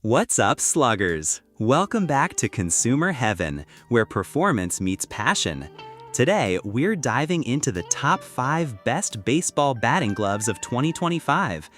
What's up, sluggers? Welcome back to Consumer Heaven, where performance meets passion. Today, we're diving into the top 5 best baseball batting gloves of 2025.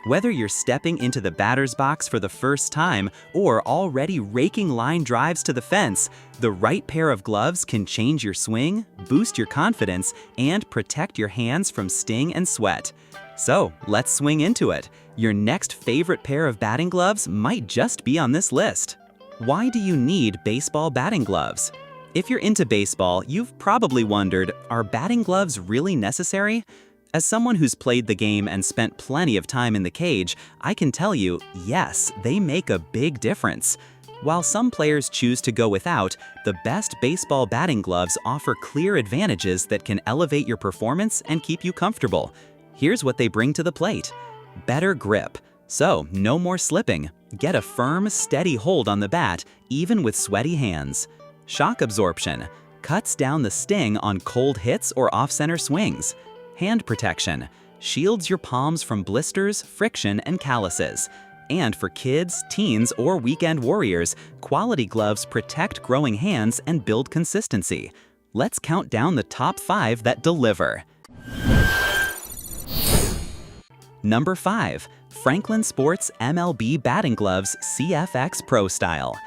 Whether you're stepping into the batter's box for the first time or already raking line drives to the fence, the right pair of gloves can change your swing, boost your confidence, and protect your hands from sting and sweat. So, let's swing into it. Your next favorite pair of batting gloves might just be on this list. Why do you need baseball batting gloves? If you're into baseball, you've probably wondered, are batting gloves really necessary? As someone who's played the game and spent plenty of time in the cage, I can tell you, yes, they make a big difference. While some players choose to go without, the best baseball batting gloves offer clear advantages that can elevate your performance and keep you comfortable. Here's what they bring to the plate. Better grip. So, no more slipping. Get a firm, steady hold on the bat, even with sweaty hands. Shock absorption. Cuts down the sting on cold hits or off-center swings. Hand protection. Shields your palms from blisters, friction, and calluses. And for kids, teens, or weekend warriors, quality gloves protect growing hands and build consistency. Let's count down the top 5 that deliver. Number 5. Franklin Sports MLB Batting Gloves CFX Pro Style.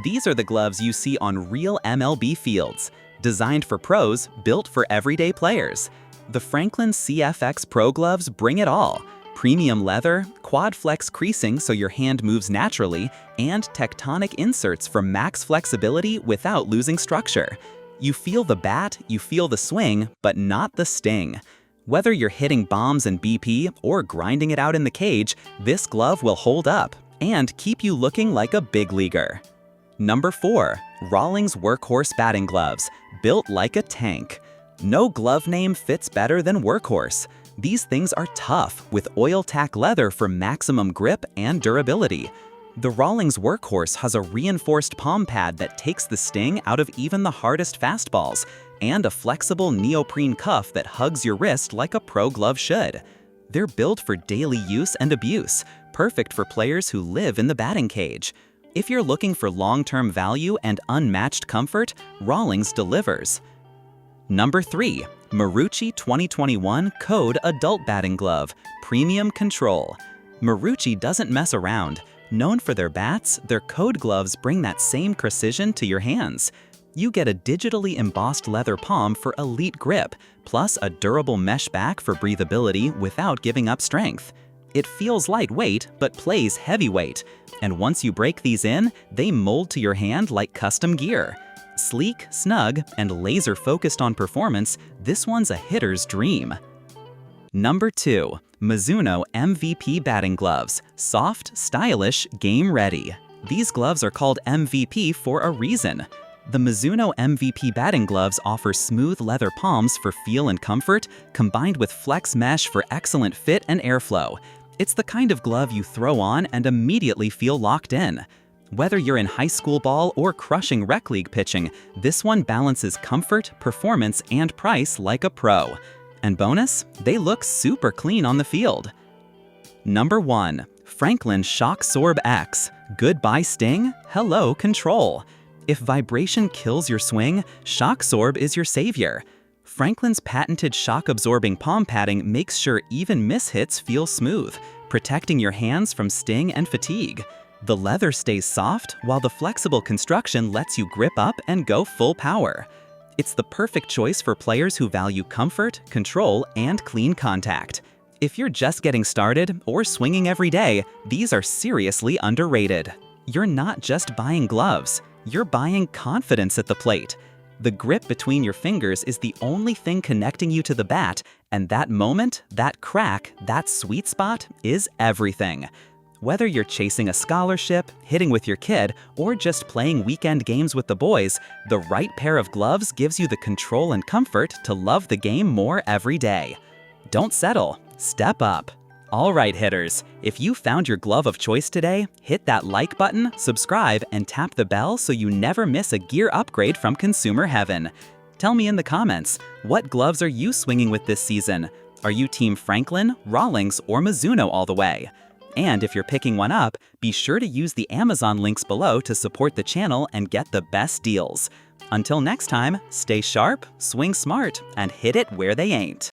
These are the gloves you see on real MLB fields. Designed for pros, built for everyday players. The Franklin CFX Pro gloves bring it all. Premium leather, quad flex creasing so your hand moves naturally, and tectonic inserts for max flexibility without losing structure. You feel the bat, you feel the swing, but not the sting. Whether you're hitting bombs in BP or grinding it out in the cage, this glove will hold up and keep you looking like a big leaguer. Number 4. Rawlings Workhorse Batting Gloves, built like a tank. No glove name fits better than Workhorse. These things are tough, with oil-tack leather for maximum grip and durability. The Rawlings Workhorse has a reinforced palm pad that takes the sting out of even the hardest fastballs, and a flexible neoprene cuff that hugs your wrist like a pro glove should. They're built for daily use and abuse, perfect for players who live in the batting cage. If you're looking for long-term value and unmatched comfort, Rawlings delivers. Number 3. Maruchi 2021 Code Adult Batting Glove, Premium Control. Maruchi doesn't mess around. Known for their bats, their Code gloves bring that same precision to your hands. You get a digitally embossed leather palm for elite grip, plus a durable mesh back for breathability without giving up strength. It feels lightweight, but plays heavyweight. And once you break these in, they mold to your hand like custom gear. Sleek, snug, and laser-focused on performance, this one's a hitter's dream. Number 2. Mizuno MVP Batting Gloves, soft, stylish, game-ready. These gloves are called MVP for a reason. The Mizuno MVP batting gloves offer smooth leather palms for feel and comfort, combined with flex mesh for excellent fit and airflow. It's the kind of glove you throw on and immediately feel locked in. Whether you're in high school ball or crushing rec league pitching, this one balances comfort, performance, and price like a pro. And bonus, they look super clean on the field. Number 1. Franklin Shocksorb X. Goodbye sting, hello control. If vibration kills your swing, Shok-Sorb is your savior. Franklin's patented shock-absorbing palm padding makes sure even mishits feel smooth, protecting your hands from sting and fatigue. The leather stays soft, while the flexible construction lets you grip up and go full power. It's the perfect choice for players who value comfort, control, and clean contact. If you're just getting started or swinging every day, these are seriously underrated. You're not just buying gloves. You're buying confidence at the plate. The grip between your fingers is the only thing connecting you to the bat, and that moment, that crack, that sweet spot is everything. Whether you're chasing a scholarship, hitting with your kid, or just playing weekend games with the boys, the right pair of gloves gives you the control and comfort to love the game more every day. Don't settle. Step up. All right, hitters, if you found your glove of choice today, hit that like button, subscribe, and tap the bell so you never miss a gear upgrade from Consumer Heaven. Tell me in the comments, what gloves are you swinging with this season? Are you Team Franklin, Rawlings, or Mizuno all the way? And if you're picking one up, be sure to use the Amazon links below to support the channel and get the best deals. Until next time, stay sharp, swing smart, and hit it where they ain't.